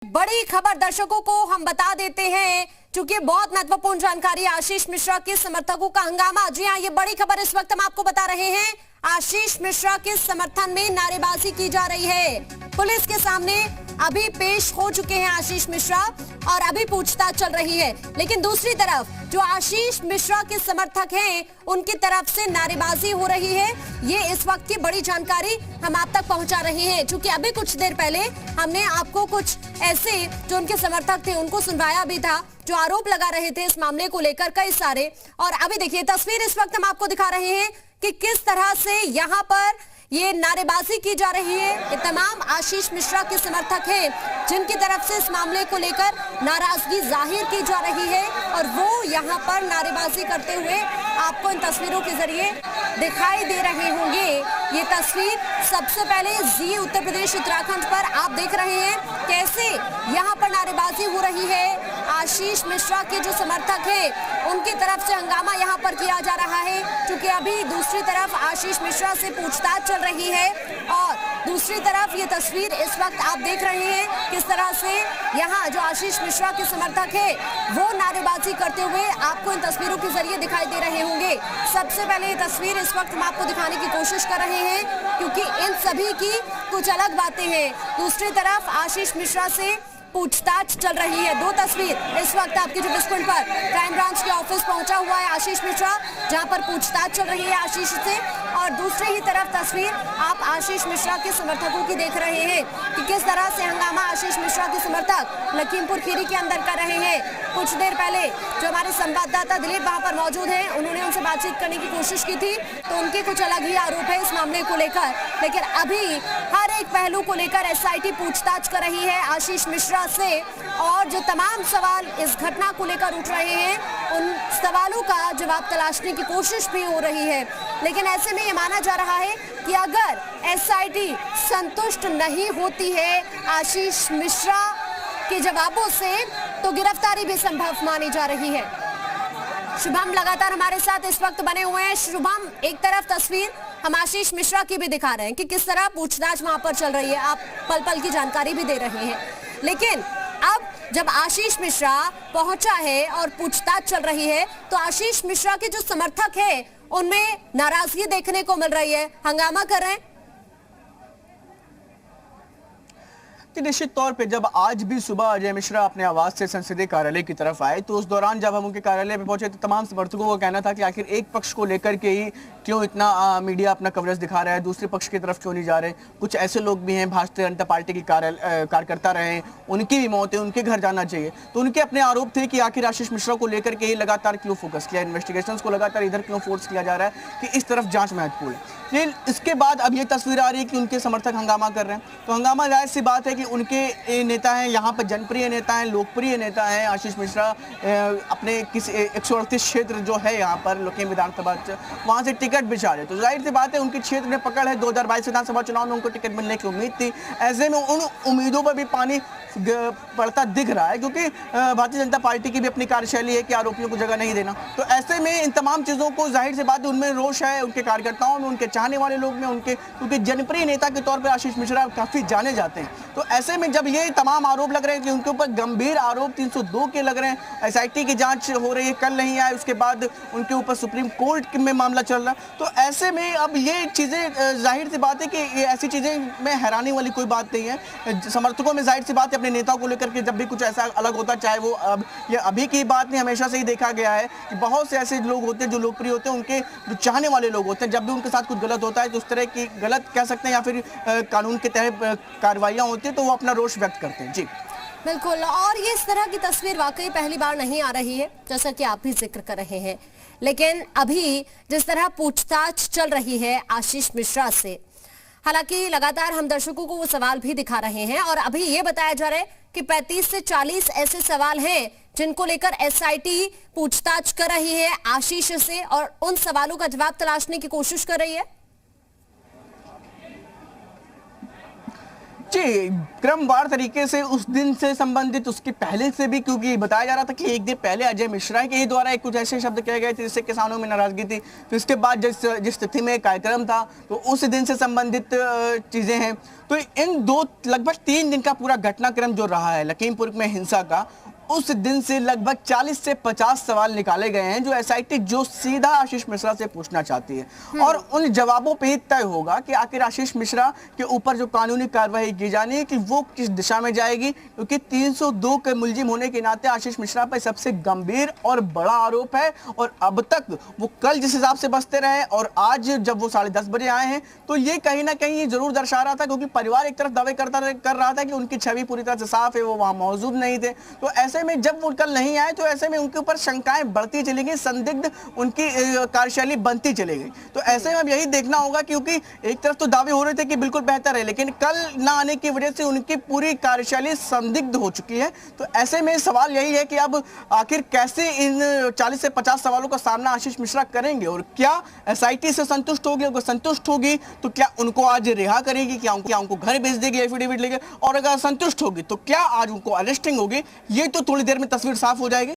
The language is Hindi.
बड़ी खबर दर्शकों को हम बता देते हैं, क्योंकि बहुत महत्वपूर्ण जानकारी। आशीष मिश्रा के समर्थकों का हंगामा। जी हां, ये बड़ी खबर इस वक्त हम आपको बता रहे हैं। आशीष मिश्रा के समर्थन में नारेबाजी की जा रही है। पुलिस के सामने अभी पेश हो चुके हैं आशीष मिश्रा और अभी पूछताछ चल रही है। लेकिन दूसरी तरफ जो आशीष मिश्रा के समर्थक हैं, उनकी तरफ से नारेबाजी हो रही है। ये इस वक्त की बड़ी जानकारी हम आप तक पहुंचा रहे हैं, क्योंकि अभी कुछ देर पहले हमने आपको कुछ ऐसे जो उनके समर्थक थे उनको सुनवाया भी था, जो आरोप लगा रहे थे इस मामले को लेकर कई सारे। और अभी देखिए तस्वीर इस वक्त हम आपको दिखा रहे हैं कि किस तरह से यहाँ पर ये नारेबाजी की जा रही है। ये तमाम आशीष मिश्रा के समर्थक हैं जिनकी तरफ से इस मामले को लेकर नाराजगी जाहिर की जा रही है, और वो यहाँ पर नारेबाजी करते हुए आपको इन तस्वीरों के जरिए दिखाई दे रहे होंगे। ये तस्वीर सबसे पहले जी उत्तर प्रदेश उत्तराखंड पर आप देख रहे हैं कैसे यहाँ पर नारेबाजी हो रही है। आशीष मिश्रा के जो समर्थक हैं उनकी तरफ से हंगामा यहाँ पर किया जा रहा है, क्योंकि अभी दूसरी तरफ आशीष मिश्रा से पूछताछ चल रही है। और दूसरी तरफ ये तस्वीर इस वक्त आप देख रहे हैं किस तरह से यहाँ जो आशीष मिश्रा के समर्थक है वो नारेबाजी करते हुए आपको इन तस्वीरों के जरिए दिखाई दे रहे होंगे। सबसे पहले ये तस्वीर इस वक्त हम आपको दिखाने की कोशिश कर रहे हैं, क्योंकि इन सभी की कुछ अलग बातें हैं। दूसरी तरफ आशीष मिश्रा से पूछताछ चल रही है। दो तस्वीर इस वक्त आपकी जो बिस्कुट पर क्राइम ब्रांच के ऑफिस पहुंचा हुआ है आशीष मिश्रा, जहां पर पूछताछ चल रही है आशीष से, और दूसरी ही तरफ तस्वीर आप आशीष मिश्रा के समर्थकों की देख रहे हैं कि किस तरह से हंगामा आशीष मिश्रा के समर्थक लखीमपुर खीरी के अंदर कर रहे हैं। कुछ देर पहले जो हमारे संवाददाता दिलीप वहां पर मौजूद हैं, उन्होंने उनसे बातचीत करने की कोशिश की थी, तो उनके कुछ अलग ही आरोप है इस मामले को लेकर। लेकिन अभी हर एक पहलू को लेकर एसआईटी पूछताछ कर रही है आशीष मिश्रा से, और जो तमाम सवाल इस घटना को लेकर उठ रहे हैं उन सवालों का जवाब तलाशने की कोशिश भी हो रही है। लेकिन ऐसे में ये माना जा रहा है कि अगर एसआईटी संतुष्ट नहीं होती है आशीष मिश्रा के जवाबों से, तो गिरफ्तारी भी संभव मानी जा रही है। शुभम लगातार हमारे साथ इस वक्त बने हुए हैं। शुभम, एक तरफ तस्वीर हम आशीष मिश्रा की भी दिखा रहे हैं कि किस तरह पूछताछ वहां पर चल रही है, आप पल पल की जानकारी भी दे रहे हैं। लेकिन अब जब आशीष मिश्रा पहुंचा है और पूछताछ चल रही है, तो आशीष मिश्रा के जो समर्थक हैं उनमें नाराजगी देखने को मिल रही है, हंगामा कर रहे हैं। निश्चित तौर पे जब आज भी सुबह अजय मिश्रा अपने आवास से संसदीय कार्यालय की तरफ आए, तो उस दौरान जब हम उनके कार्यालय में पहुंचे तो तमाम समर्थकों का कहना था कि आखिर एक पक्ष को लेकर के ही क्यों इतना मीडिया अपना कवरेज दिखा रहा है, दूसरे पक्ष की तरफ क्यों नहीं जा रहे। कुछ ऐसे लोग भी हैं भारतीय जनता पार्टी की कार्यकर्ता रहे, उनकी भी मौत है, उनके घर जाना चाहिए। तो उनके अपने आरोप थे कि आखिर आशीष मिश्रा को लेकर के ही लगातार क्यों फोकस किया, इन्वेस्टिगेशन को लगातार इधर क्यों फोर्स किया जा रहा है कि इस तरफ जाँच महत्वपूर्ण है। लेकिन इसके बाद अब ये तस्वीर आ रही है कि उनके समर्थक हंगामा कर रहे हैं। तो हंगामा जाहिर सी बात है कि उनके नेता हैं, यहाँ पर जनप्रिय नेता हैं, लोकप्रिय नेता हैं आशीष मिश्रा, अपने किसी 138 क्षेत्र जो है यहाँ पर लखीमपुर विधानसभा, वहाँ से टिकट भी चाह रहे। तो जाहिर सी बात है उनके क्षेत्र में पकड़ है। 2022 विधानसभा चुनाव में उनको टिकट मिलने की उम्मीद थी। ऐसे में उन उम्मीदों पर भी पानी पड़ता दिख रहा है, क्योंकि भारतीय जनता पार्टी की भी अपनी कार्यशैली है कि आरोपियों को जगह नहीं देना। तो ऐसे में इन तमाम चीज़ों को जाहिर सी बात है उनमें रोष है, उनके कार्यकर्ताओं में, उनके चाहने वाले लोग में, उनके, क्योंकि जनप्रिय नेता के तौर पर आशीष मिश्रा काफ़ी जाने जाते हैं। तो ऐसे में जब ये तमाम आरोप लग रहे हैं कि उनके ऊपर गंभीर आरोप 302 के लग रहे हैं, एसआईटी की जांच हो रही है, कल नहीं आए, उसके बाद उनके ऊपर सुप्रीम कोर्ट में मामला चल रहा है। तो ऐसे में अब ये चीज़ें जाहिर सी बात है कि ये ऐसी चीज़ें में हैरानी वाली कोई बात नहीं है। समर्थकों में जाहिर सी बात है अपने नेताओं को लेकर के जब भी कुछ ऐसा अलग होता, चाहे वो अब ये अभी की बात नहीं, हमेशा से ही देखा गया है कि बहुत से ऐसे लोग होते हैं जो लोकप्रिय होते हैं, उनके जो चाहने वाले लोग होते हैं, जब भी उनके साथ कुछ गलत होता है तो उस तरह की गलत कह सकते हैं या फिर कानून के तहत कार्रवाइयाँ होती है, तो वो अपना रोष व्यक्त करते हैं। जी बिल्कुल, और ये इस तरह की तस्वीर वाकई पहली बार नहीं आ रही है, जैसा कि आप भी जिक्र कर रहे हैं। लेकिन अभी जिस तरह पूछताछ चल रही है आशीष मिश्रा से, हालांकि लगातार हम दर्शकों को वो सवाल भी दिखा रहे हैं, और अभी ये बताया जा रहा है कि 35 से 40 ऐसे सवाल हैं जिनको लेकर एसआईटी पूछताछ कर रही है आशीष से, और उन सवालों का जवाब तलाशने की कोशिश कर रही है। जी, क्रमवार तरीके से उस दिन से संबंधित उसके पहले से भी, क्योंकि बताया जा रहा था कि एक दिन पहले अजय मिश्रा के ही द्वारा कुछ ऐसे शब्द कहे गए थे जिससे किसानों में नाराजगी थी। फिर इसके बाद जिस तिथि में कार्यक्रम था तो उस दिन से संबंधित चीजें हैं। तो इन दो लगभग 3 दिन का पूरा घटनाक्रम जो रहा है लखीमपुर में हिंसा का, उस दिन से लगभग 40 से 50 सवाल निकाले गए हैं जो एसआईटी जो सीधा आशीष मिश्रा से पूछना चाहती है। और उन जवाबों पे ही तय होगा कि आखिर आशीष मिश्रा के ऊपर जो कानूनी कार्रवाई की जानी है कि वो किस दिशा में जाएगी, क्योंकि 302 के मुलजिम होने के नाते आशीष मिश्रा पर सबसे गंभीर और बड़ा आरोप है। और अब तक वो कल जिस हिसाब से बसते रहे और आज जब वो 10:30 बजे आए हैं तो ये कहीं ना कहीं ये जरूर दर्शा रहा था, क्योंकि परिवार एक तरफ दावे कर रहा था कि उनकी छवि पूरी तरह से साफ है, वो वहां मौजूद नहीं थे। तो ऐसे में जब वो कल नहीं आए तो ऐसे में उनके ऊपर शंकाएं बढ़ती चली गई, संदिग्ध उनकी कार्यशैली बनती चली गई। तो ऐसे में अब यही देखना होगा, क्योंकि एक तरफ तो दावे हो रहे थे कि बिल्कुल बेहतर है, लेकिन कल ना आने की वजह से उनकी पूरी कार्यशैली संदिग्ध हो चुकी है। तो ऐसे में सवाल यही है कि अब आखिर कैसे इन 40 से 50 सवालों का सामना आशीष मिश्रा करेंगे और क्या एसआईटी से संतुष्ट होगी। अगर संतुष्ट होगी तो क्या उनको आज रिहा करेगी, क्या उनको घर भेज देगी एफिडेविट लेके, और अगर संतुष्ट होगी तो क्या आज उनको अरेस्टिंग होगी। ये तो थोड़ी देर में तस्वीर साफ हो जाएगी।